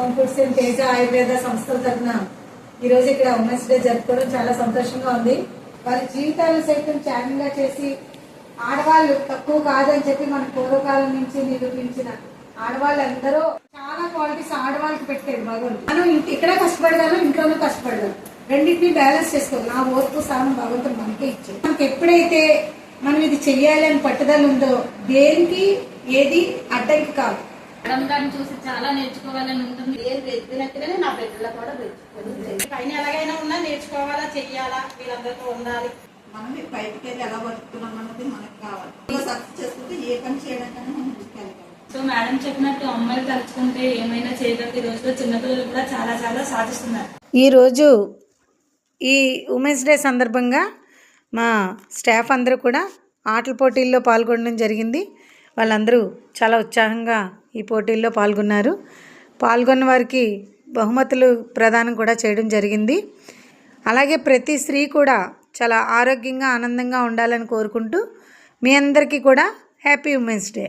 Home foods and Teja Ayurveda సంస్థల తరఫున ఈరోజు ఇక్కడ ఉమెన్స్ డే జరుపుకోవడం చాలా సంతోషంగా ఉంది. వారి జీవితాలు సైతం త్యాగంగా చేసి ఆడవాళ్ళు తక్కువ కాదని చెప్పి మన పూర్వకాలం నుంచి నిరూపించిన ఆడవాళ్ళందరూ చాలా క్వాలిటీస్ ఆడవాళ్ళకి పెట్టారు భగవంతుడు. మనం ఇక్కడ కష్టపడగలం, ఇంట్లోనూ కష్టపడగలం, రెండింటినీ బ్యాలెన్స్ చేసుకోవాలి. నా ఓర్పు స్థానం భగవంతుడు మనకే ఇచ్చాడు. మనకి ఎప్పుడైతే మనం ఇది చెయ్యాలి అని పట్టుదల ఉందో దేనికి ఏది అడ్డంకి కాదు. మేడం గారిని చూసి చాలా నేర్చుకోవాలని ఉంటుంది. నేను వెతికినట్టుగానే నా బిడ్డలు కూడా పైన ఎలాగైనా ఉన్నా నేర్చుకోవాలా, చెయ్యాలా, వీళ్ళందరితో ఉండాలి. మనం బయటకి వెళ్ళి ఎలా బతుకుతున్నాం అన్నది మనకు కావాలి. సక్సెస్ చేసుకుంటే ఏ పని చేయడానికైనా మనం ముందుకెళ్ళగలం. సో మేడం చెప్పినట్టు అమ్మాయిలు తలుచుకుంటే ఏమైనా చేయగలిగే రోజులో చిన్నపిల్లలు కూడా చాలా చాలా సాధిస్తున్నారు. ఈరోజు ఈ ఉమెన్స్ డే సందర్భంగా మా స్టాఫ్ అందరూ కూడా ఆటల పోటీల్లో పాల్గొనడం జరిగింది. వాళ్ళందరూ చాలా ఉత్సాహంగా ఈ పోటీల్లో పాల్గొన్నారు. పాల్గొన్న వారికి బహుమతులు ప్రదానం కూడా చేయడం జరిగింది. అలాగే ప్రతి స్త్రీ కూడా చాలా ఆరోగ్యంగా ఆనందంగా ఉండాలని కోరుకుంటూ మీ అందరికీ కూడా హ్యాపీ ఉమెన్స్ డే.